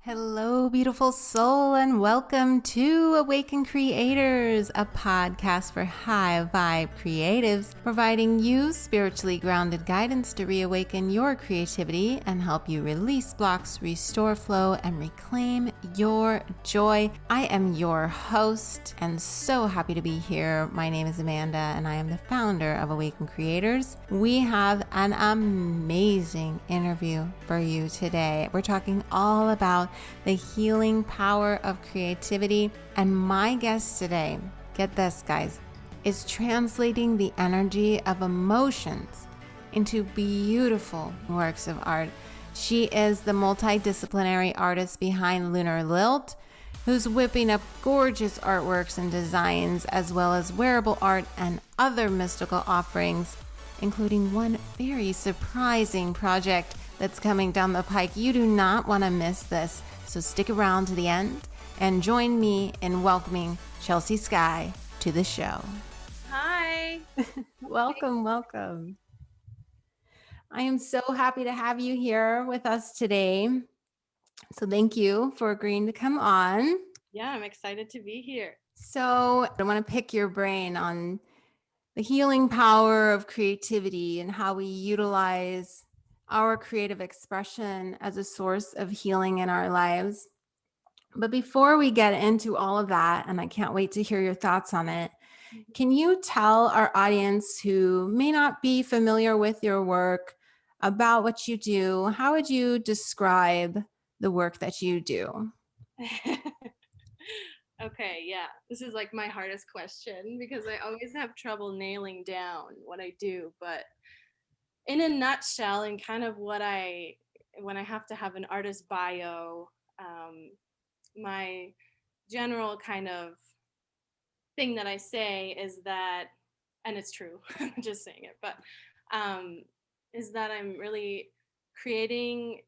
Hello, beautiful soul, and welcome to Awaken Creators, a podcast for high vibe creatives, providing you spiritually grounded guidance to reawaken your creativity and help you release blocks, restore flow, and reclaim your joy. I am your host and so happy to be here. My name is Amanda, and I am the founder of Awaken Creators. We have an amazing interview for you today. We're talking all about the healing power of creativity. And my guest today, get this, guys, is translating the energy of emotions into beautiful works of art. She is the multidisciplinary artist behind Lunarlilt, who's whipping up gorgeous artworks and designs, as well as wearable art and other mystical offerings, including one very surprising project that's coming down the pike. You do not want to miss this. So stick around to the end and join me in welcoming Chelsea Skye to the show. Hi. Welcome, welcome. I am so happy to have you here with us today. So thank you for agreeing to come on. Yeah, I'm excited to be here. So I want to pick your brain on the healing power of creativity and how we utilize our creative expression as a source of healing in our lives. But before we get into all of that, and I can't wait to hear your thoughts on it, can you tell our audience who may not be familiar with your work about what you do? How would you describe the work that you do? Okay, yeah. This is like my hardest question because I always have trouble nailing down what I do, but in a nutshell and kind of what I when I have to have an artist bio, my general kind of thing that I say is that, and it's true, I'm just saying it, but um, is that I'm really creating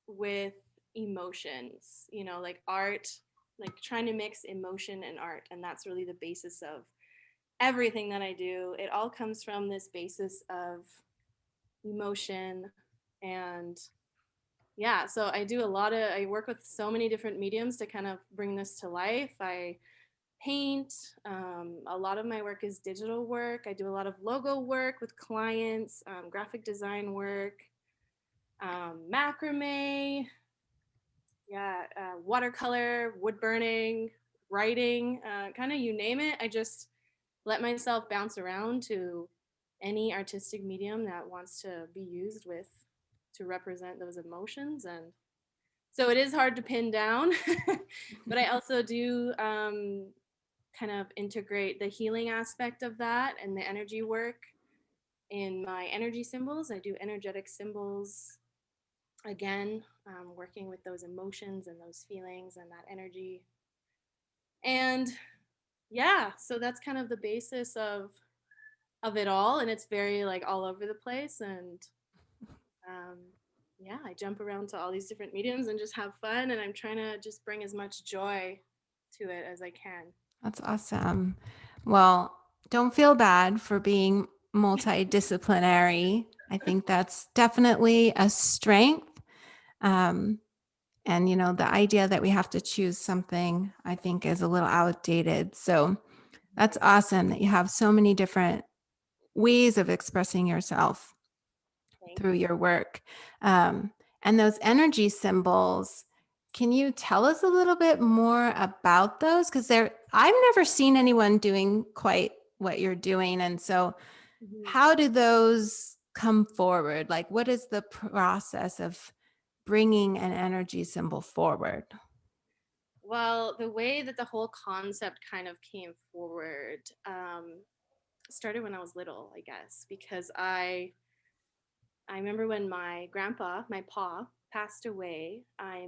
with emotions, like art, like trying to mix emotion and art. And that's really the basis of everything that I do. It all comes from this basis of emotion. And yeah, so I work with so many different mediums to kind of bring this to life. I paint. A lot of my work is digital work. I do a lot of logo work with clients, graphic design work, macrame, yeah, watercolor, wood burning, writing, kind of you name it. I just let myself bounce around to any artistic medium that wants to be used with to represent those emotions. And so it is hard to pin down, but I also do kind of integrate the healing aspect of that and the energy work in my energy symbols. I do energetic symbols again, working with those emotions and those feelings and that energy. And yeah, so that's kind of the basis of it all, and it's very like all over the place. And um, yeah, I jump around to all these different mediums and just have fun. And I'm trying to just bring as much joy to it as I can. That's awesome. Well, don't feel bad for being multidisciplinary. I think that's definitely a strength. Um, and, the idea that we have to choose something, I think, is a little outdated. So that's awesome that you have so many different ways of expressing yourself Thank through you. your work. Um, and those energy symbols, can you tell us a little bit more about those? Because I've never seen anyone doing quite what you're doing. And so, Mhm. how do those come forward? Like, what is the process of bringing an energy symbol forward? Well, the way that the whole concept kind of came forward started when I was little, I guess, because I remember when my grandpa, my pa, passed away. I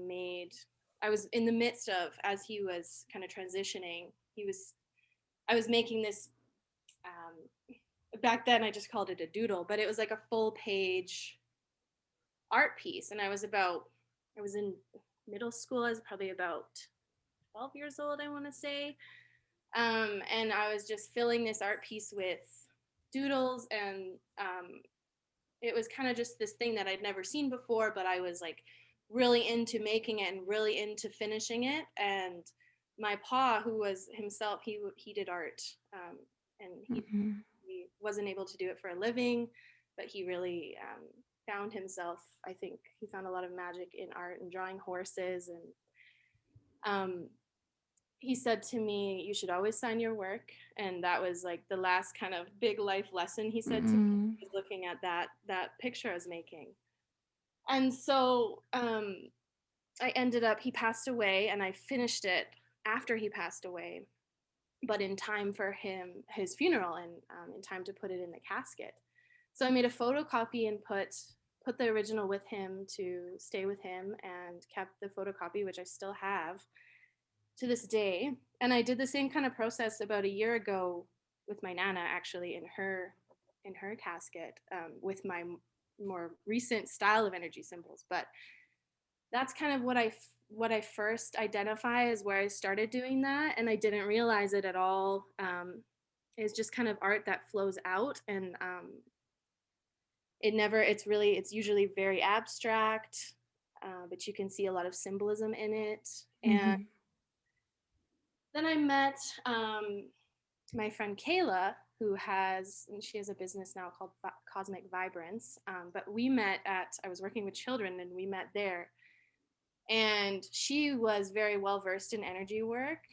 was in the midst of, as he was kind of transitioning, I was making this, back then I just called it a doodle, but it was like a full page art piece. And I was in middle school. I was probably about 12 years old, I want to say. And I was just filling this art piece with doodles, and it was kind of just this thing that I'd never seen before, but I was like really into making it and really into finishing it. And my pa, who was himself, he did art, and Mhm. he wasn't able to do it for a living, but he really found himself. I think he found a lot of magic in art and drawing horses. And um, he said to me, "You should always sign your work." And that was like the last kind of big life lesson he said to me. Mhm. Was looking at that picture I was making, and so I ended up. He passed away, and I finished it after he passed away, but in time for his funeral, and in time to put it in the casket. So I made a photocopy and put the original with him to stay with him, and kept the photocopy, which I still have to this day. And I did the same kind of process about a year ago with my nana, actually, in her casket, with my more recent style of energy symbols. But that's kind of what I first identify as where I started doing that, and I didn't realize it at all. It's just kind of art that flows out, and it's usually very abstract, but you can see a lot of symbolism in it. And Mhm. then I met my friend Kayla, and she has a business now called Cosmic Vibrance. But we met I was working with children, and we met there. And she was very well versed in energy work.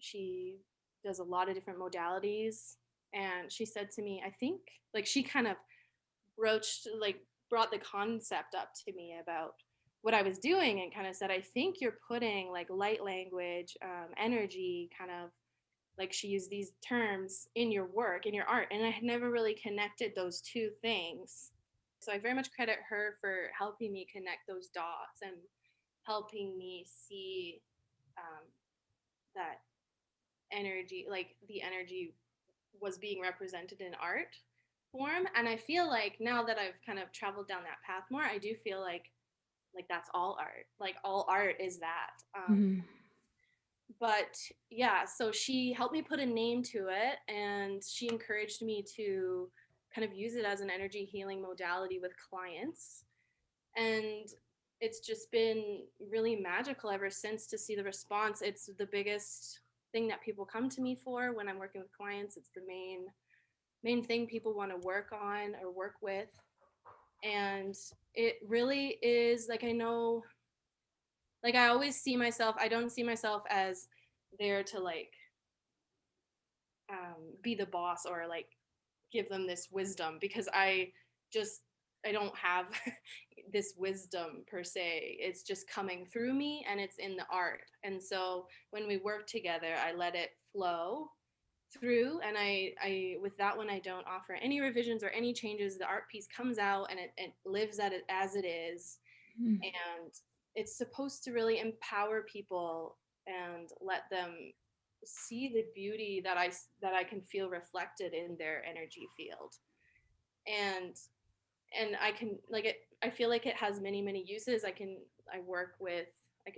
She does a lot of different modalities. And she said to me, I think, like, she kind of brought the concept up to me about what I was doing, and kind of said, I think you're putting like light language, energy, kind of like, she used these terms in your work, in your art. And I had never really connected those two things. So I very much credit her for helping me connect those dots and helping me see um, that energy, like the energy was being represented in art form. And I feel like now that I've kind of traveled down that path more, I do feel like that's all art. Like, all art is that. Mhm. But yeah, so she helped me put a name to it, and she encouraged me to kind of use it as an energy healing modality with clients. And it's just been really magical ever since to see the response. It's the biggest thing that people come to me for when I'm working with clients. It's the main thing people want to work on or work with. And it really is, like, I know, like, I always see myself, I don't see myself as there to like be the boss or like give them this wisdom, because just I don't have this wisdom per se. It's just coming through me, and it's in the art. And so when we work together, I let it flow through, and I with that one, I don't offer any revisions or any changes. The art piece comes out, and it lives at it as it is. Mhm. And it's supposed to really empower people and let them see the beauty that I can feel reflected in their energy field. and and I can, like, it I feel like it has many uses. I can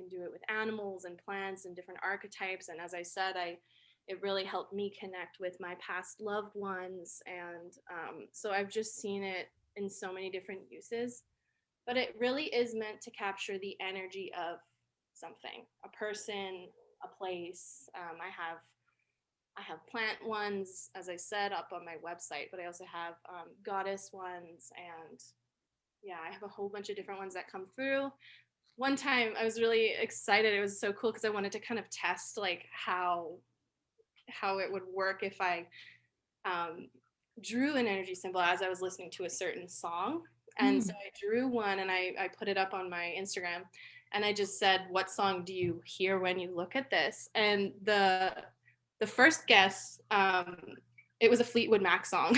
do it with animals and plants and different archetypes. And as I said, I it really helped me connect with my past loved ones. And so I've just seen it in so many different uses. But it really is meant to capture the energy of something, a person, a place. I have plant ones, as I said, up on my website, but I also have goddess ones. And yeah, I have a whole bunch of different ones that come through. One time I was really excited. It was so cool because I wanted to kind of test like how it would work if I um, drew an energy symbol as I was listening to a certain song. And so Mhm. I drew one, and I put it up on my Instagram, and I just said, "What song do you hear when you look at this?" And the first guess, it was a Fleetwood Mac song.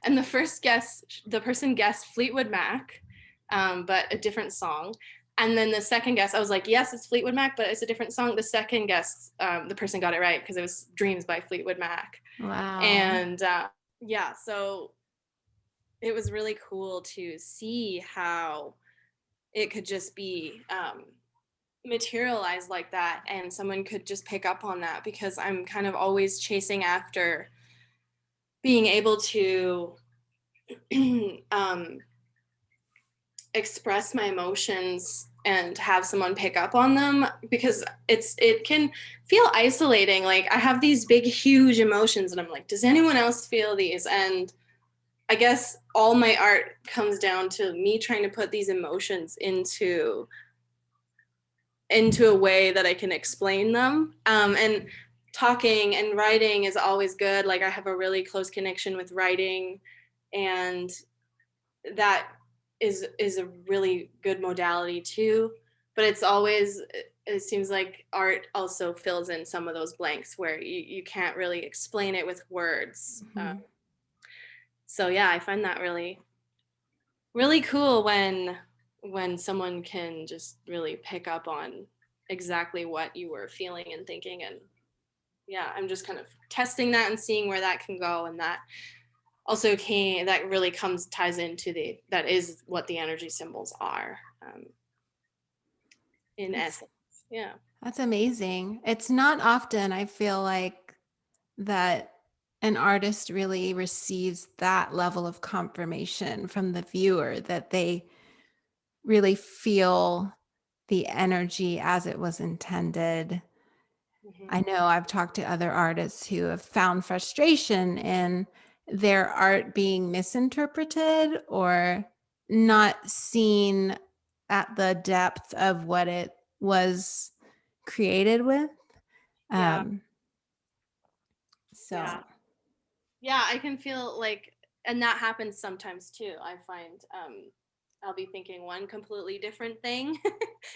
And the first guess, the person guessed Fleetwood Mac, but a different song. And then the second guess, I was like, yes, it's Fleetwood Mac, but it's a different song. The second guess, the person got it right because it was Dreams by Fleetwood Mac. Wow. And yeah, so it was really cool to see how it could just be materialized like that, and someone could just pick up on that, because I'm kind of always chasing after being able to um, express my emotions and have someone pick up on them, because it can feel isolating. Like I have these big huge emotions and I'm like, does anyone else feel these? And I guess all my art comes down to me trying to put these emotions into a way that I can explain them. And talking and writing is always good. Like I have a really close connection with writing, and that is a really good modality too. But it seems like art also fills in some of those blanks where you can't really explain it with words. Mm-hmm. So yeah, I find that really really cool when someone can just really pick up on exactly what you were feeling and thinking. And yeah, I'm just kind of testing that and seeing where that can go. And that also that really ties into that is what the energy symbols are, in That's essence. Yeah. that's amazing. It's not often I feel like that an artist really receives that level of confirmation from the viewer that they really feel the energy as it was intended. Hmm. I know I've talked to other artists who have found frustration in their art being misinterpreted or not seen at the depth of what it was created with. Yeah. Um, so, Yeah. Yeah, I can feel like, and that happens sometimes too. I find I'll be thinking one completely different thing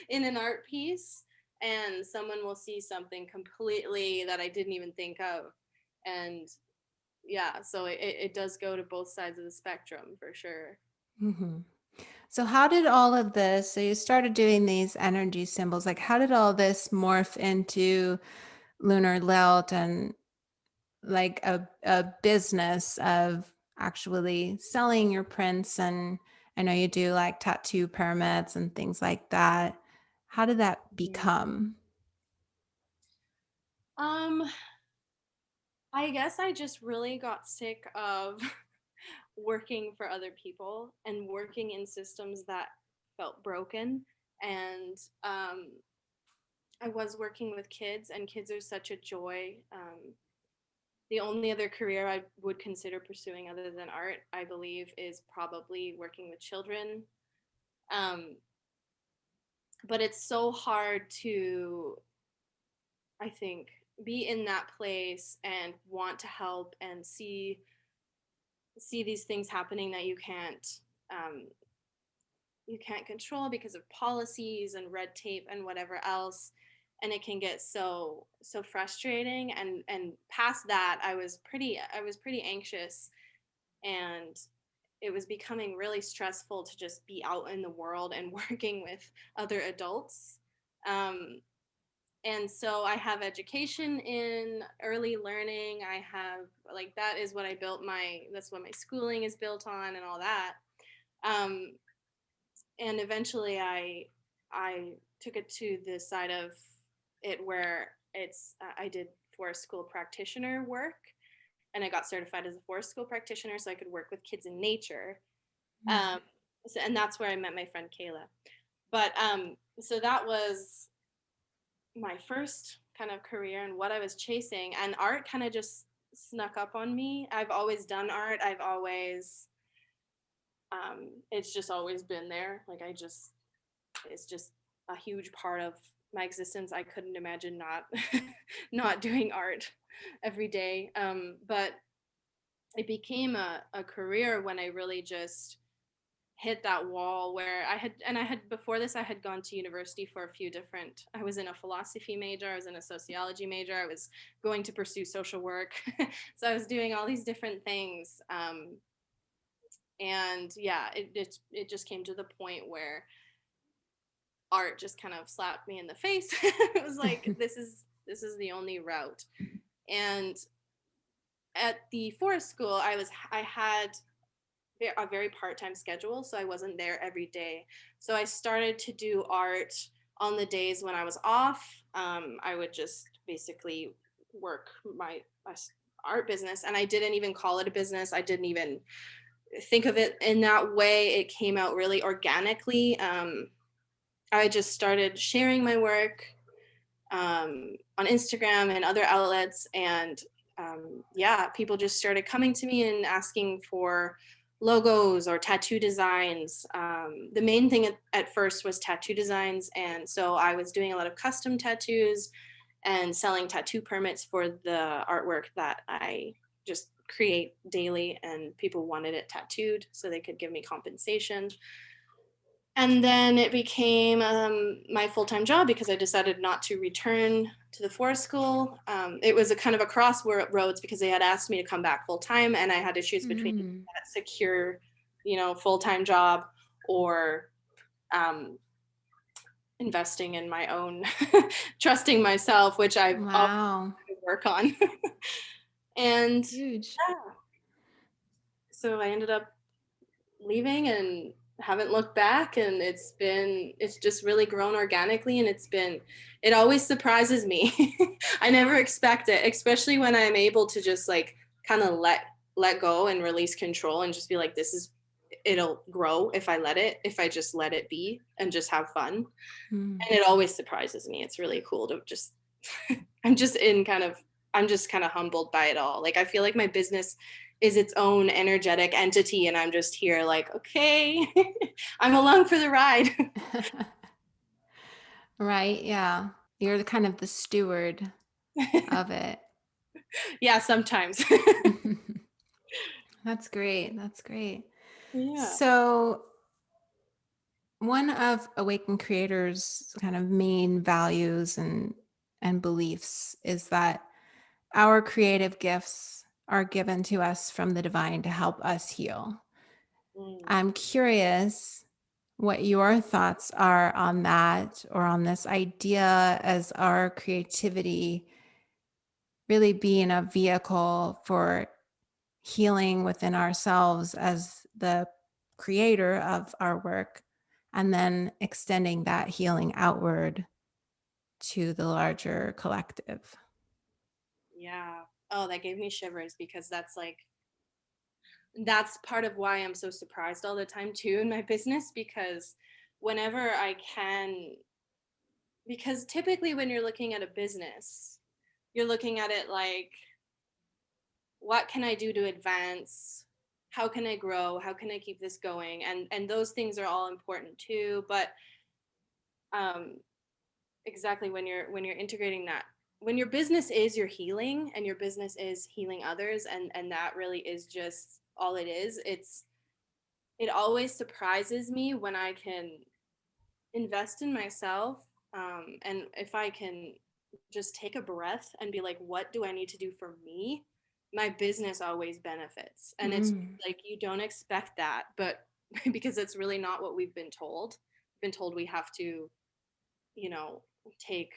in an art piece, and someone will see something completely that I didn't even think of. And yeah, so it does go to both sides of the spectrum for sure. mhm. So how did all of this, so you started doing these energy symbols, like how did all this morph into Lunarlilt and like a business of actually selling your prints? And I know you do like tattoo permits and things like that. How did that Mhm. become? Um, I guess I just really got sick of working for other people and working in systems that felt broken. And I was working with kids, and kids are such a joy. The only other career I would consider pursuing other than art, I believe, is probably working with children. Um, but it's so hard to, I think, be in that place and want to help and see these things happening that um, you can't control because of policies and red tape and whatever else. And it can get so frustrating. And past that, I was pretty anxious, and it was becoming really stressful to just be out in the world and working with other adults. um, and so I have education in early learning. I have, like, that is what that's what my schooling is built on and all that. um, and eventually I took it to the side of it where I did forest school practitioner work, and I got certified as a forest school practitioner so I could work with kids in nature. um, and that's where I met my friend Kayla. But so that was my first kind of career and what I was chasing, and art kind of just snuck up on me. I've always done art. I've always it's just always been there. Like it's just a huge part of my existence. I couldn't imagine not not doing art every day. But it became a career when I really just hit that wall where I had before this I had gone to university for a few different. I was in a philosophy major, I was in a sociology major, I was going to pursue social work. So I was doing all these different things. And yeah, it just came to the point where art just kind of slapped me in the face. It was like, this is the only route. And at the forest school, I had a very part-time schedule, so I wasn't there every day. So I started to do art on the days when I was off. I would just basically work my art business, and I didn't even call it a business. I didn't even think of it in that way. It came out really organically. I just started sharing my work on Instagram and other outlets. And yeah, people just started coming to me and asking for logos or tattoo designs. The main thing at first was tattoo designs. And so I was doing a lot of custom tattoos and selling tattoo permits for the artwork that I just create daily. And people wanted it tattooed so they could give me compensation. And then it became my full-time job because I decided not to return to the forest school. It was a kind of a crossroads because they had asked me to come back full-time, and I had to choose between that secure, full-time job or investing in my own, trusting myself, which I've always had to work on. And huge. Yeah, so I ended up leaving and haven't looked back, and it's just really grown organically, and it always surprises me. I never expect it, especially when I'm able to just like kind of let go and release control and just be like, it'll grow if I just let it be and just have fun. And it always surprises me. It's really cool to just I'm just kind of humbled by it all. Like I feel like my business is its own energetic entity, and I'm just here like, okay, I'm along for the ride. Right. Yeah. You're the kind of the steward of it. Yeah, sometimes. That's great. That's great. Yeah. So, one of Awaken Creators' kind of main values and beliefs is that our creative gifts are given to us from the divine to help us heal. Mm. I'm curious what your thoughts are on that, or on this idea as our creativity really being a vehicle for healing within ourselves as the creator of our work, and then extending that healing outward to the larger collective. Yeah. Oh, that gave me shivers because that's part of why I'm so surprised all the time too in my business, because whenever I can, because typically when you're looking at a business, you're looking at it like, what can I do to advance? How can I grow? How can I keep this going? And those things are all important too. But um, exactly, when you're integrating that, when your business is your healing and your business is healing others, and that really is just all it is. It always surprises me when I can invest in myself, and if I can just take a breath and be like, what do I need to do for me? My business always benefits. And it's like, you don't expect that, but because it's really not what we've been told. We've been told we have to, you know, take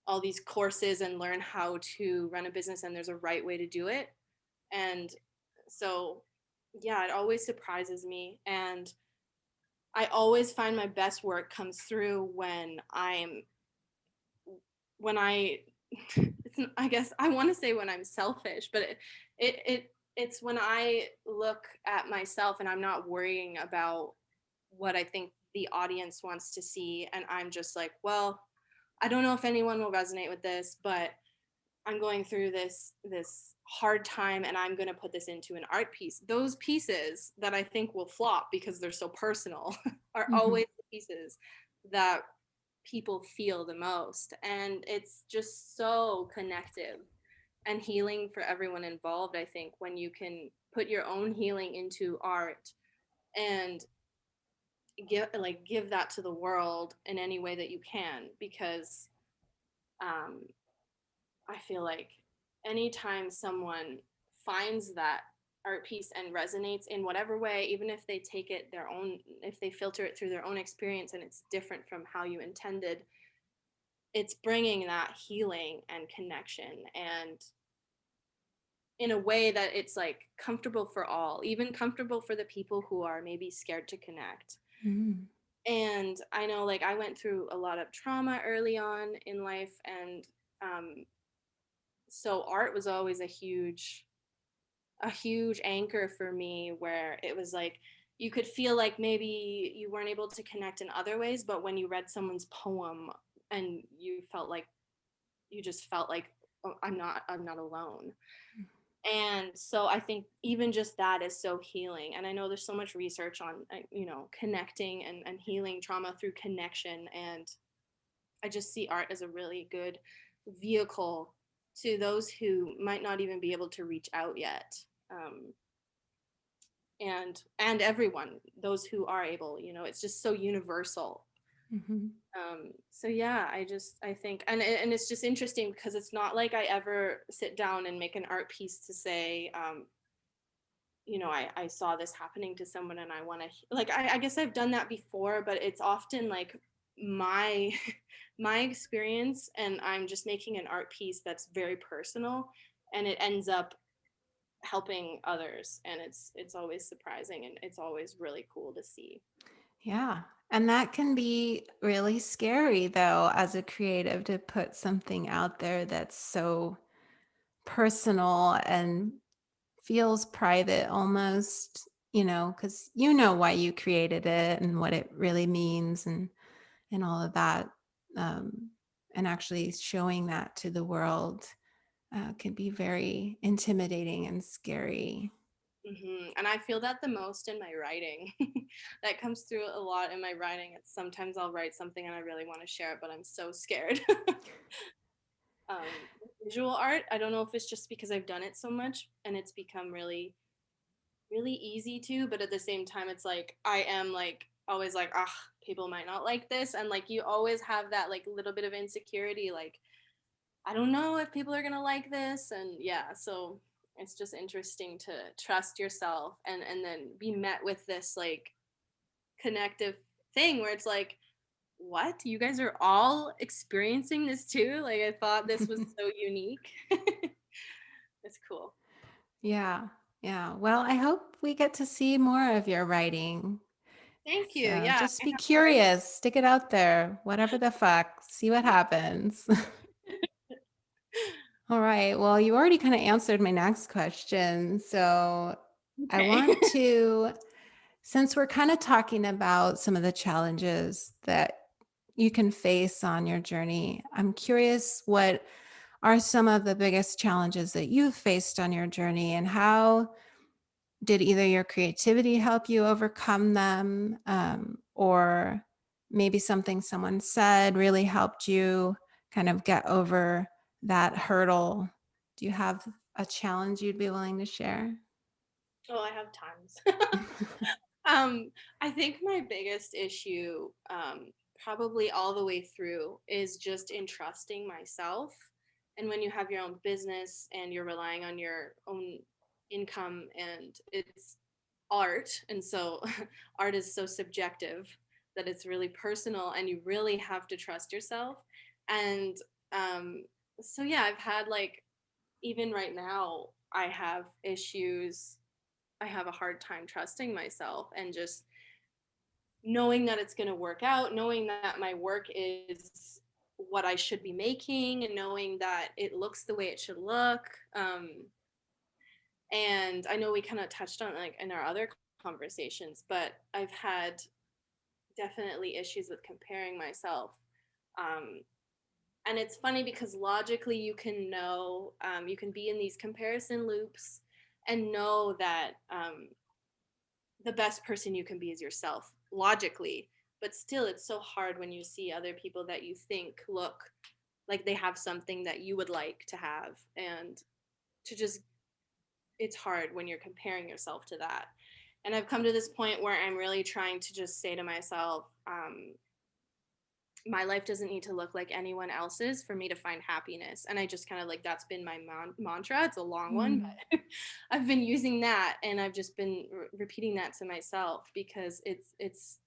all these courses and learn how to run a business, and there's a right way to do it. And so, yeah, it always surprises me. And I always find my best work comes through when I I guess I want to say when I'm selfish, but it's when I look at myself and I'm not worrying about what I think the audience wants to see, and I'm just like, well, I don't know if anyone will resonate with this, but I'm going through this hard time, and I'm going to put this into an art piece. Those pieces that I think will flop because they're so personal are always the pieces that people feel the most. And it's just so connective and healing for everyone involved, I think, when you can put your own healing into art and give that to the world in any way that you can. Because um, I feel like anytime someone finds that art piece and resonates in whatever way, even if they take it their own, if they filter it through their own experience and it's different from how you intended, it's bringing that healing and connection, and in a way that it's like comfortable for all, even comfortable for the people who are maybe scared to connect. And I know, like, I went through a lot of trauma early on in life, and so art was always a huge a huge anchor for me, where it was like you could feel like maybe you weren't able to connect in other ways, but when you read someone's poem and you felt like, you just felt like, oh, I'm not alone. And so I think even just that is so healing. And I know there's so much research on, connecting and healing trauma through connection. And I just see art as a really good vehicle to those who might not even be able to reach out yet. Um, and everyone, those who are able, it's just so universal. Mm-hmm. So yeah, I think, and it's just interesting because it's not like I ever sit down and make an art piece to say, I saw this happening to someone and I want to, like, I guess I've done that before, but it's often like my my experience, and I'm just making an art piece that's very personal, and it ends up helping others, and it's always surprising, and it's always really cool to see. Yeah. And that can be really scary, though, as a creative, to put something out there that's so personal and feels private almost, because you know why you created it and what it really means and all of that. Um, and actually showing that to the world can be very intimidating and scary. And I feel that the most in my writing. That comes through a lot in my writing. It's sometimes I'll write something and I really want to share it, but I'm so scared. um, Visual art, I don't know if it's just because I've done it so much and it's become really, really easy to, but at the same time, it's like I am like always like, ah, people might not like this. And like you always have that like little bit of insecurity, like, I don't know if people are gonna like this. And yeah, so it's just interesting to trust yourself and then be met with this like connective thing where it's like, what? You guys are all experiencing this too? Like I thought this was so unique. It's cool. Yeah. Yeah. Well, I hope we get to see more of your writing. Thank you. So Yeah, just I be have heard. curious, stick it out there, whatever the fuck, see what happens. All right. Well, you already kind of answered my next question. So I Okay. want to, since we're kind of talking about some of the challenges that you can face on your journey, I'm curious, what are some of the biggest challenges that you've faced on your journey, and how did either your creativity help you overcome them, or maybe something someone said really helped you kind of get over that hurdle? Do you have a challenge you'd be willing to share? Oh, I have tons. I think my biggest issue, probably all the way through, is just entrusting myself. And when you have your own business and you're relying on your own income, and it's art, and so art is so subjective that it's really personal, and you really have to trust yourself. And um, so, yeah, I've had like, even right now, I have issues. I have a hard time trusting myself and just knowing that it's going to work out, knowing that my work is what I should be making, and knowing that it looks the way it should look. And I know we kind of touched on like in our other conversations, but I've had definitely issues with comparing myself. Um, and it's funny because logically you can know, you can be in these comparison loops and know that the best person you can be is yourself logically, but still it's so hard when you see other people that you think look like they have something that you would like to have, and to just, it's hard when you're comparing yourself to that. And I've come to this point where I'm really trying to just say to myself, my life doesn't need to look like anyone else's for me to find happiness. And I just kind of like, that's been my mantra. It's a long one, Mm. but I've been using that, and I've just been repeating that to myself, because it's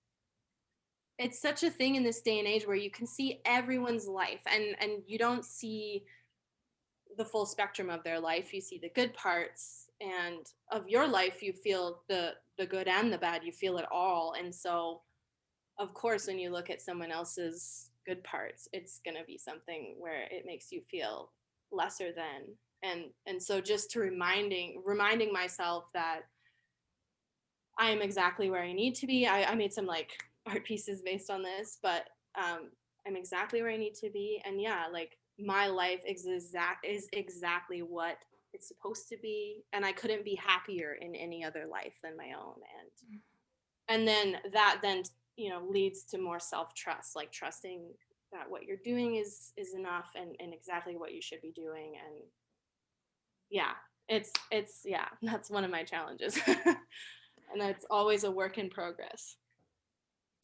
such a thing in this day and age where you can see everyone's life, and you don't see the full spectrum of their life. You see the good parts, and of your life you feel the good and the bad, you feel it all. And so of course when you look at someone else's good parts, it's going to be something where it makes you feel lesser than. And so just to reminding myself that I am exactly where I need to be. I made some like art pieces based on this, but I'm exactly where I need to be. And yeah, like my life is exactly what it's supposed to be. And I couldn't be happier in any other life than my own. And then that then, leads to more self-trust, like trusting that what you're doing is enough and exactly what you should be doing. And yeah, it's yeah, that's one of my challenges. And that's always a work in progress.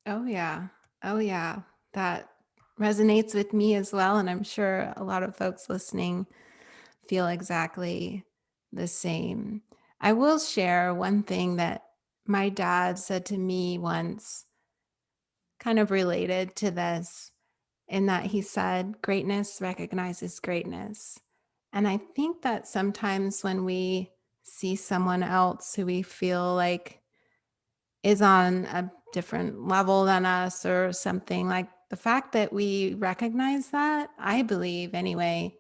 Oh, yeah. Oh, yeah. That resonates with me as well. And I'm sure a lot of folks listening feel exactly the same. I will share one thing that my dad said to me once, kind of related to this, in that he said, greatness recognizes greatness. And I think that sometimes when we see someone else who we feel like is on a different level than us or something, like the fact that we recognize that, I believe anyway,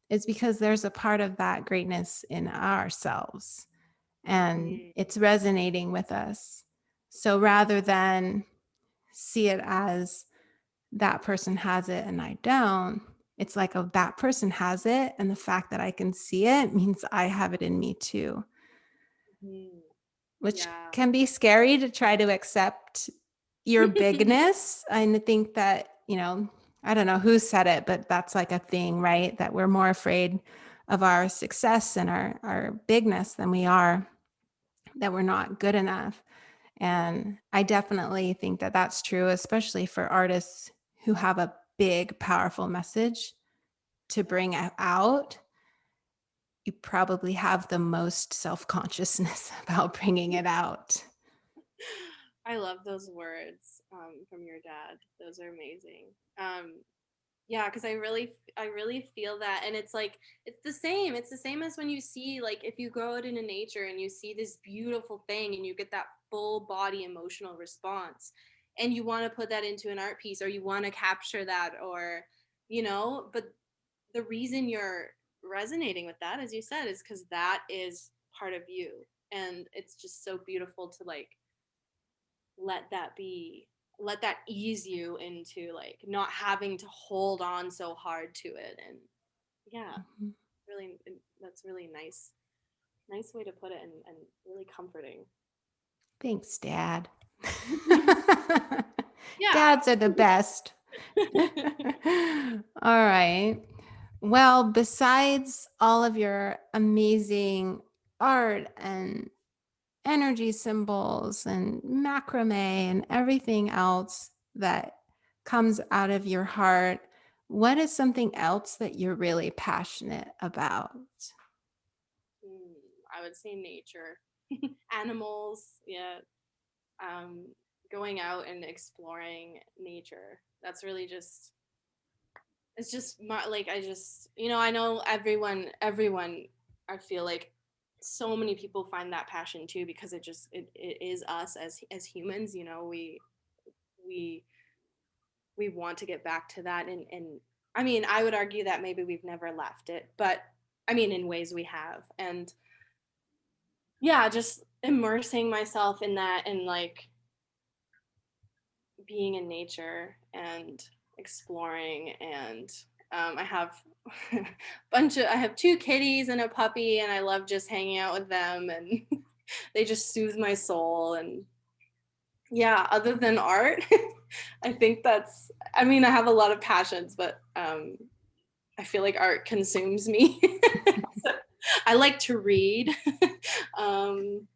is because there's a part of that greatness in ourselves and Mm, it's resonating with us. So rather than see it as that person has it and I don't, it's like, oh, that person has it. And the fact that I can see it means I have it in me too, mm, which yeah. can be scary to try to accept your bigness. I think that, I don't know who said it, but that's like a thing, right? That we're more afraid of our success and our bigness than we are that we're not good enough. And I definitely think that that's true, especially for artists who have a big, powerful message to bring out. You probably have the most self consciousness about bringing it out. I love those words from your dad. Those are amazing. Yeah, because I really feel that, and it's like it's the same. It's the same as when you see, like, if you go out into nature and you see this beautiful thing and you get that full body emotional response, and you want to put that into an art piece or you want to capture that, or but the reason you're resonating with that, as you said, is because that is part of you, and it's just so beautiful to like let that be let that ease you into like not having to hold on so hard to it. And yeah, Mhm. really, that's really nice way to put it, and really comforting. Thanks, Dad. Yeah. Dads are the best. All right. Well, besides all of your amazing art and energy symbols and macrame and everything else that comes out of your heart, what is something else that you're really passionate about? Mm, I would say nature. Animals, yeah. um Going out and exploring nature, that's really just it's just like I just I know everyone I feel like so many people find that passion too, because it is us as humans. We we want to get back to that, and I mean, I would argue that maybe we've never left it, but I mean, in ways we have. And yeah, just immersing myself in that, and like being in nature and exploring. And I have I have two kitties and a puppy, and I love just hanging out with them, and they just soothe my soul. And yeah, other than art, I think that's, I mean, I have a lot of passions, but I feel like art consumes me. So I like to read. um,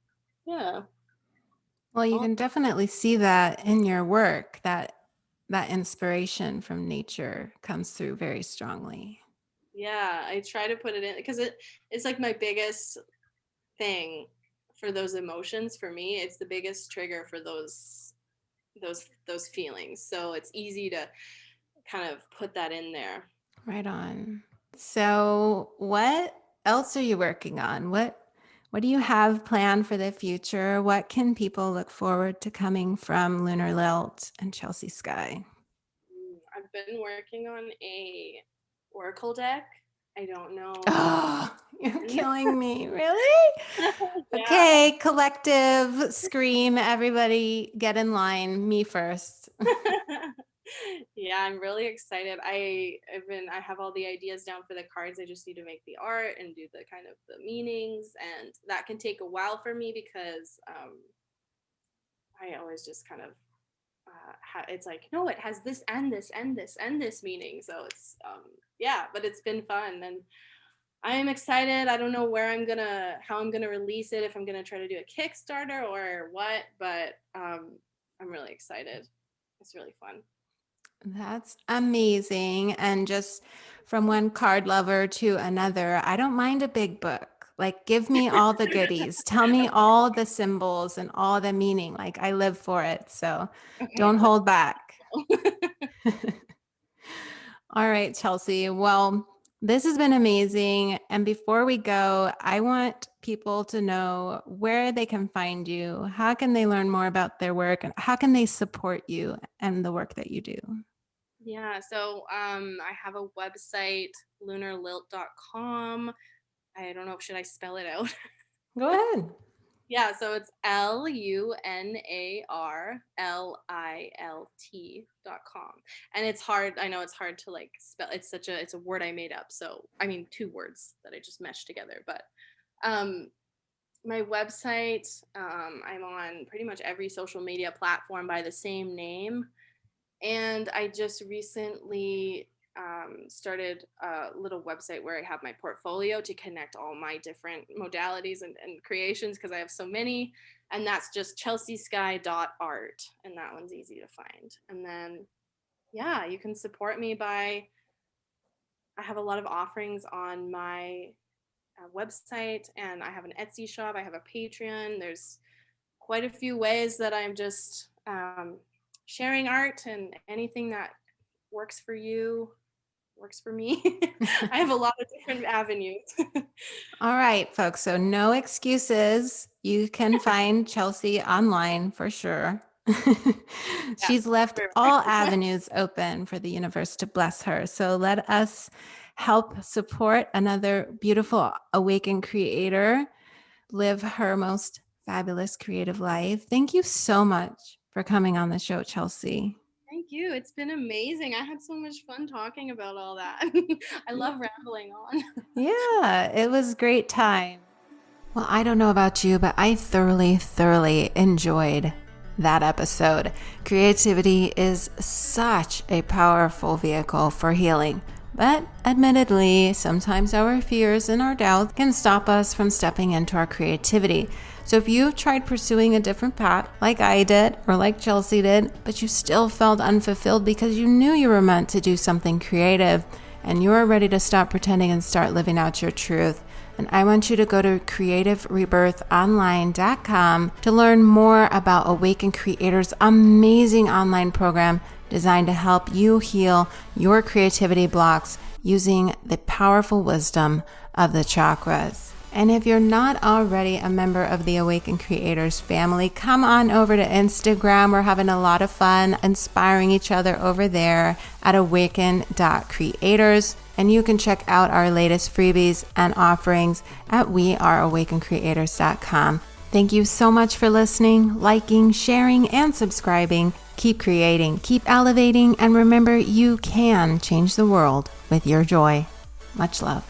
yeah. Well, you All, can definitely see that in your work, that inspiration from nature comes through very strongly. yeah, I try to put it in because it's like my biggest thing for those emotions. For me, it's the biggest trigger for those feelings. So it's easy to kind of put that in there. Right on. So, what else are you working on? What do you have planned for the future? What can people look forward to coming from Lunarlilt and Chelsea Skye? I've been working on a oracle deck. I don't know. Oh, you're killing me. Really? Yeah. Okay, collective scream. Everybody get in line. Me first. Yeah, I'm really excited. I have all the ideas down for the cards. I just need to make the art and do the kind of the meanings, and that can take a while for me because I always just kind of it's like, no, it has this and this and this and this meaning. So it's yeah, but it's been fun, and I am excited. I don't know how I'm gonna release it, if I'm gonna try to do a Kickstarter or what, but I'm really excited. It's really fun. That's amazing. And just from one card lover to another, I don't mind a big book. Like, give me all the goodies. Tell me all the symbols and all the meaning. Like, I live for it. So Okay. don't hold back. All right, Chelsea. Well, this has been amazing. And before we go, I want people to know where they can find you. How can they learn more about their work? And how can they support you and the work that you do? Yeah, so I have a website, lunarlilt.com. I don't know, should I spell it out? Go ahead. Yeah, so it's LUNARLILT.com. And it's hard, I know it's hard to like spell. It's a word I made up. So I mean two words that I just meshed together. But um my website, I'm on pretty much every social media platform by the same name. And I just recently started a little website where I have my portfolio to connect all my different modalities and creations because I have so many. And that's just chelseaskye.art. And that one's easy to find. And then, yeah, you can support me by, I have a lot of offerings on my website, and I have an Etsy shop, I have a Patreon. There's quite a few ways that I'm just sharing art, and anything that works for you works for me. I have a lot of different avenues. All right, folks. So no excuses. You can find Chelsea online for sure. Yeah, She's left sure. all avenues open for the universe to bless her. So let us help support another beautiful awakened creator live her most fabulous creative life. Thank you so much for coming on the show, Chelsea. Thank you. It's been amazing. I had so much fun talking about all that. I love rambling on. Yeah, it was a great time. Well, I don't know about you, but I thoroughly, thoroughly enjoyed that episode. Creativity is such a powerful vehicle for healing. But admittedly, sometimes our fears and our doubts can stop us from stepping into our creativity. So if you've tried pursuing a different path, like I did or like Chelsea did, but you still felt unfulfilled because you knew you were meant to do something creative and you're ready to stop pretending and start living out your truth, and I want you to go to creativerebirthonline.com to learn more about Awaken Creator's amazing online program designed to help you heal your creativity blocks using the powerful wisdom of the chakras. And if you're not already a member of the Awaken Creators family, come on over to Instagram. We're having a lot of fun inspiring each other over there at awaken.creators. And you can check out our latest freebies and offerings at weareawakencreators.com. Thank you so much for listening, liking, sharing, and subscribing. Keep creating, keep elevating, and remember, you can change the world with your joy. Much love.